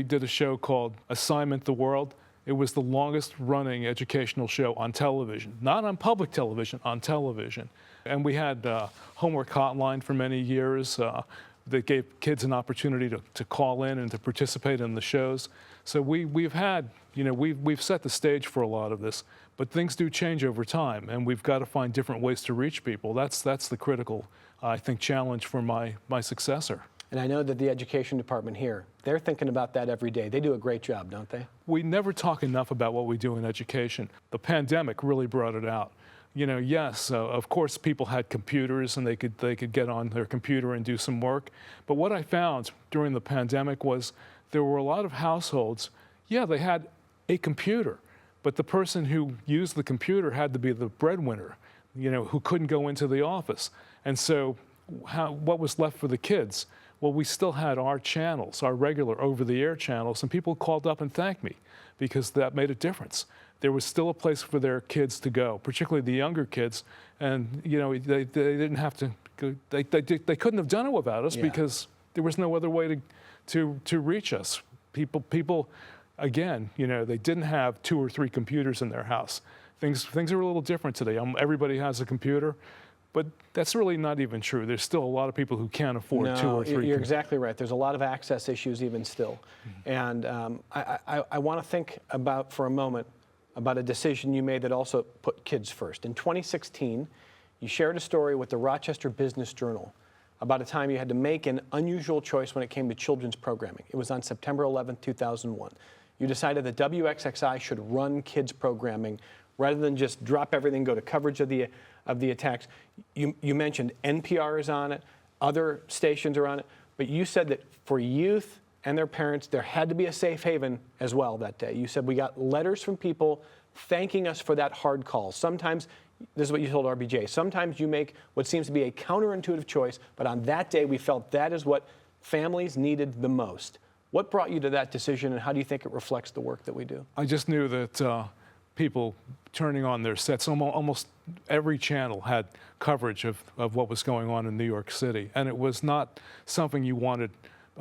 did a show called Assignment the World. It was the longest running educational show on television, not on public television, on television. And we had Homework Hotline for many years that gave kids an opportunity to call in and to participate in the shows. So we've had, we've set the stage for a lot of this, but things do change over time, and we've got to find different ways to reach people. That's the critical, I think, challenge for my successor. And I know that the education department here, they're thinking about that every day. They do a great job, don't they? We never talk enough about what we do in education. The pandemic really brought it out. Yes, of course people had computers and they could get on their computer and do some work. But what I found during the pandemic was there were a lot of households, they had a computer, but the person who used the computer had to be the breadwinner, who couldn't go into the office. And so what was left for the kids? Well, we still had our channels, our regular over-the-air channels, and people called up and thanked me because that made a difference. There was still a place for their kids to go, particularly the younger kids, and they didn't have to go, they couldn't have done it without us because there was no other way to reach us. People, again, they didn't have 2 or 3 computers in their house. Things are a little different today. Everybody has a computer. But that's really not even true. There's still a lot of people who can't afford 2 or 3. You're exactly right. There's a lot of access issues even still. And I want to think about, for a moment, about a decision you made that also put kids first. In 2016, you shared a story with the Rochester Business Journal about a time you had to make an unusual choice when it came to children's programming. It was on September 11, 2001. You decided that WXXI should run kids programming rather than just drop everything, go to coverage of the attacks. You mentioned NPR is on it, other stations are on it, but you said that for youth and their parents, there had to be a safe haven as well that day. You said we got letters from people thanking us for that hard call. Sometimes, this is what you told RBJ, sometimes you make what seems to be a counterintuitive choice, but on that day we felt that is what families needed the most. What brought you to that decision, and how do you think it reflects the work that we do? I just knew that people turning on their sets, almost every channel had coverage of what was going on in New York City. And it was not something you wanted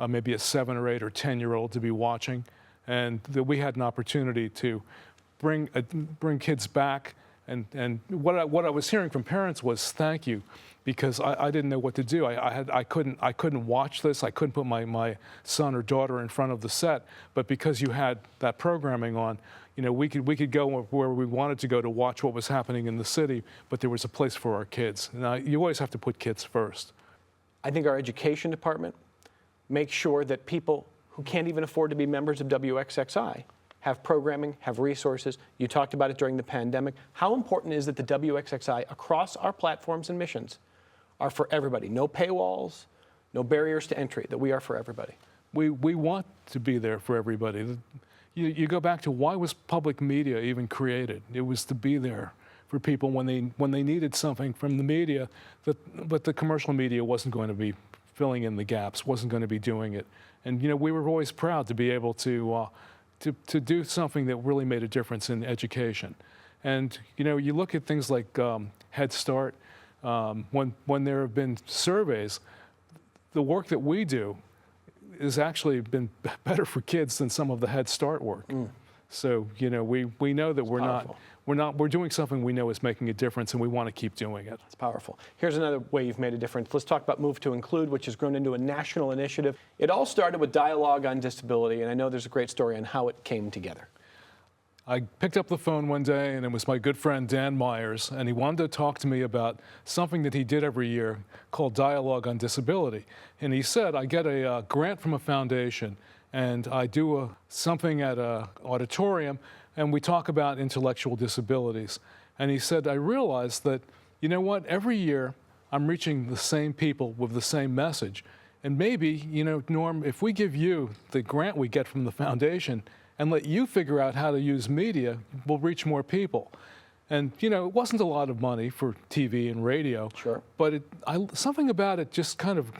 maybe a 7 or 8 or 10-year-old to be watching. And that we had an opportunity to bring kids back. And what I was hearing from parents was thank you, because I didn't know what to do. I couldn't watch this. I couldn't put my son or daughter in front of the set. But because you had that programming on, we could go where we wanted to go to watch what was happening in the city, but there was a place for our kids. Now, you always have to put kids first. I think our education department makes sure that people who can't even afford to be members of WXXI have programming, have resources. You talked about it during the pandemic. How important is it that WXXI across our platforms and missions are for everybody? No paywalls, no barriers to entry, that we are for everybody. We want to be there for everybody. You go back to why was public media even created? It was to be there for people when they needed something from the media, but the commercial media wasn't going to be filling in the gaps, wasn't going to be doing it. And we were always proud to be able to do something that really made a difference in education. And you look at things like Head Start. When there have been surveys, the work that we do has actually been better for kids than some of the Head Start work. So we know that we're doing something we know is making a difference, and we want to keep doing it. It's powerful. Here's another way you've made a difference. Let's talk about Move to Include, which has grown into a national initiative. It all started with Dialogue on Disability, and I know there's a great story on how it came together. I picked up the phone one day, and it was my good friend Dan Myers, and he wanted to talk to me about something that he did every year called Dialogue on Disability. And he said, I get a grant from a foundation, and I do something at an auditorium, and we talk about intellectual disabilities. And he said, I realized that, you know what, every year I'm reaching the same people with the same message. And maybe, Norm, if we give you the grant we get from the foundation and let you figure out how to use media, we'll reach more people. And, it wasn't a lot of money for TV and radio. Sure. But something about it just kind of,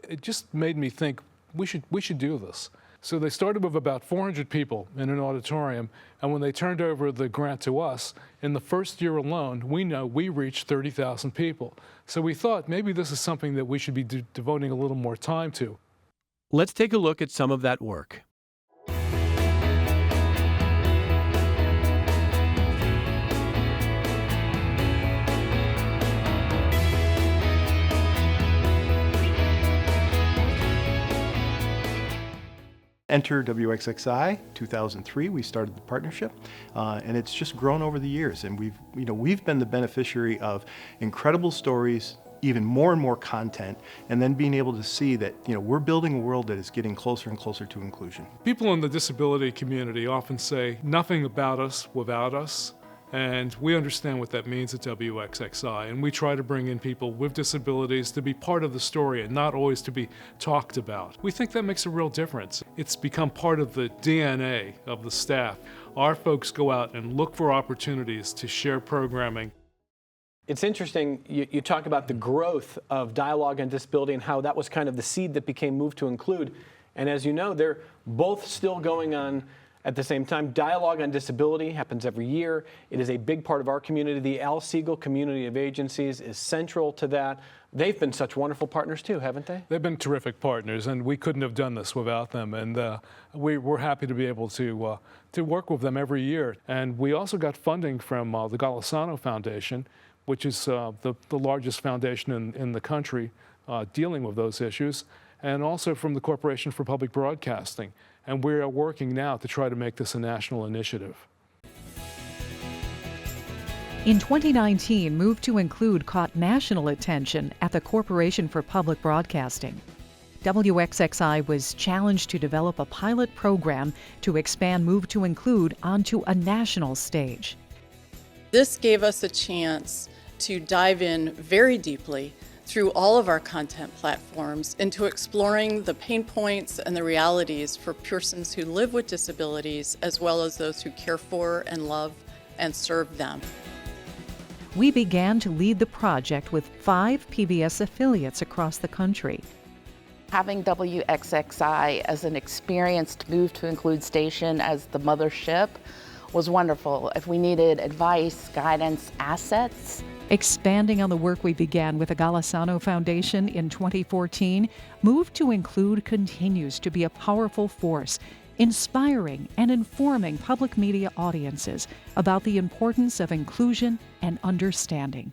it just made me think we should do this. So they started with about 400 people in an auditorium, and when they turned over the grant to us, in the first year alone, we reached 30,000 people. So we thought maybe this is something that we should be devoting a little more time to. Let's take a look at some of that work. Enter WXXI 2003. We started the partnership, and it's just grown over the years. And we've been the beneficiary of incredible stories, even more and more content, and then being able to see that we're building a world that is getting closer and closer to inclusion. People in the disability community often say nothing about us without us. And we understand what that means at WXXI, and we try to bring in people with disabilities to be part of the story and not always to be talked about. We think that makes a real difference. It's become part of the DNA of the staff. Our folks go out and look for opportunities to share programming. It's interesting, you talk about the growth of Dialogue on Disability and how that was kind of the seed that became Move to Include. And as you know, they're both still going on at the same time. Dialogue on Disability happens every year. It is a big part of our community. The Al Siegel Community of Agencies is central to that. They've been such wonderful partners too, haven't they? They've been terrific partners, and we couldn't have done this without them. And we're happy to be able to work with them every year. And we also got funding from the Golisano Foundation, which is the largest foundation in the country dealing with those issues, and also from the Corporation for Public Broadcasting. And we are working now to try to make this a national initiative. In 2019, Move to Include caught national attention at the Corporation for Public Broadcasting. WXXI was challenged to develop a pilot program to expand Move to Include onto a national stage. This gave us a chance to dive in very deeply through all of our content platforms into exploring the pain points and the realities for persons who live with disabilities, as well as those who care for and love and serve them. We began to lead the project with 5 PBS affiliates across the country. Having WXXI as an experienced Move to Include station as the mothership was wonderful. If we needed advice, guidance, assets. Expanding on the work we began with the Golisano Foundation in 2014, Move to Include continues to be a powerful force, inspiring and informing public media audiences about the importance of inclusion and understanding.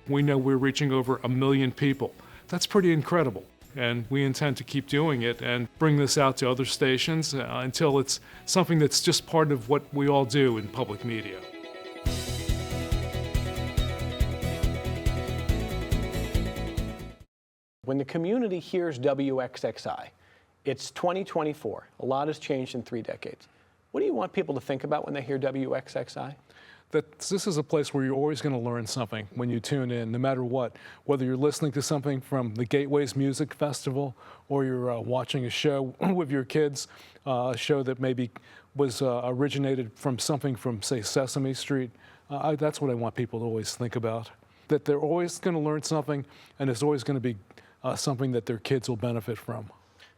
We know we're reaching over 1 million people. That's pretty incredible. And we intend to keep doing it and bring this out to other stations until it's something that's just part of what we all do in public media. When the community hears WXXI, it's 2024. A lot has changed in 3 decades. What do you want people to think about when they hear WXXI? That this is a place where you're always going to learn something when you tune in, no matter what. Whether you're listening to something from the Gateways Music Festival or you're watching a show with your kids, a show that maybe was originated from something from, say, Sesame Street. That's what I want people to always think about. That they're always going to learn something, and it's always going to be something that their kids will benefit from.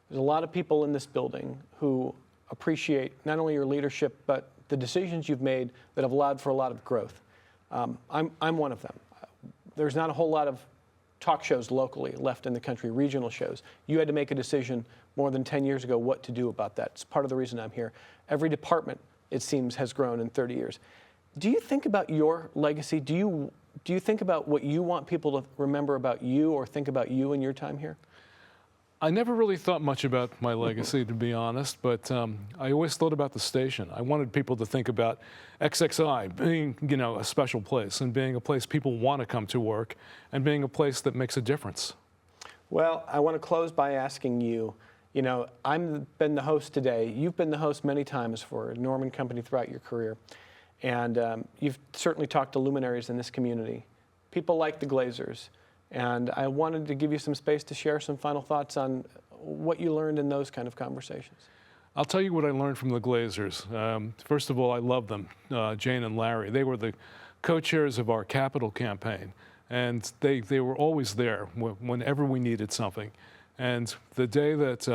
There's a lot of people in this building who appreciate not only your leadership, but the decisions you've made that have allowed for a lot of growth. I'm one of them. There's not a whole lot of talk shows locally left in the country, regional shows. You had to make a decision more than 10 years ago what to do about that. It's part of the reason I'm here. Every department, it seems, has grown in 30 years. Do you think about your legacy? Do you think about what you want people to remember about you or think about you in your time here? I never really thought much about my legacy, to be honest, but I always thought about the station. I wanted people to think about XXI being, a special place and being a place people want to come to work and being a place that makes a difference. Well, I want to close by asking you, I've been the host today. You've been the host many times for Norman Company throughout your career. And you've certainly talked to luminaries in this community, people like the Glazers. And I wanted to give you some space to share some final thoughts on what you learned in those kind of conversations. I'll tell you what I learned from the Glazers. First of all, I love them, Jane and Larry. They were the co-chairs of our capital campaign. And they were always there whenever we needed something. And the day that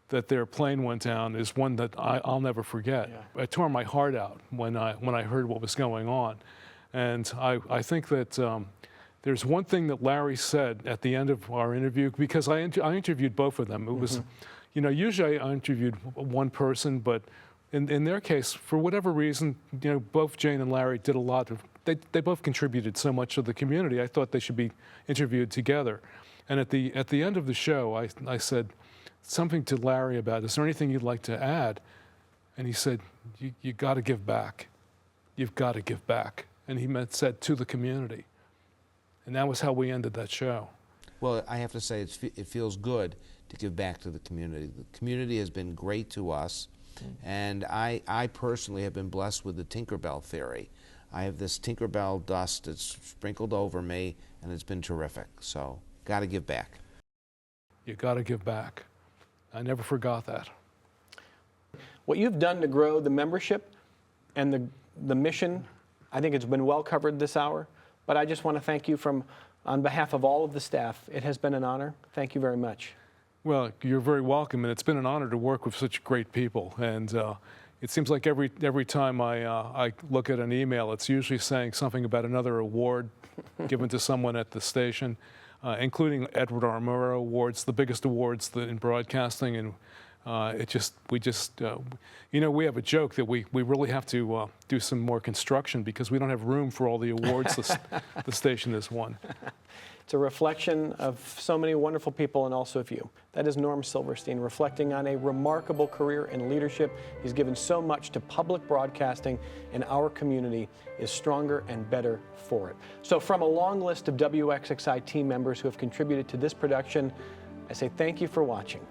that their plane went down is one that I'll never forget. I tore my heart out when I heard what was going on. And I think that there's one thing that Larry said at the end of our interview, because I interviewed both of them. It was, you know, usually I interviewed one person, but in their case, for whatever reason, you know, both Jane and Larry did a lot of, they both contributed so much to the community. I thought they should be interviewed together. And at the end of the show, I said something to Larry about, is there anything you'd like to add? And he said, you got to give back. You've got to give back. And he said to the community. And that was how we ended that show. Well, I have to say it feels good to give back to the community. The community has been great to us. And I personally have been blessed with the Tinkerbell theory. I have this Tinkerbell dust that's sprinkled over me, and it's been terrific. So, got to give back. You got to give back. I never forgot that. What you've done to grow the membership and the mission, I think it's been well covered this hour. But I just want to thank you on behalf of all of the staff. It has been an honor. Thank you very much. Well, you're very welcome, and it's been an honor to work with such great people. And it seems like every time I look at an email, it's usually saying something about another award given to someone at the station, including Edward R. Murrow Awards, the biggest awards in broadcasting. And you know, we have a joke that we really have to do some more construction because we don't have room for all the awards the station has won. It's a reflection of so many wonderful people and also of you. That is Norm Silverstein, reflecting on a remarkable career in leadership. He's given so much to public broadcasting, and our community is stronger and better for it. So from a long list of WXXI team members who have contributed to this production, I say thank you for watching.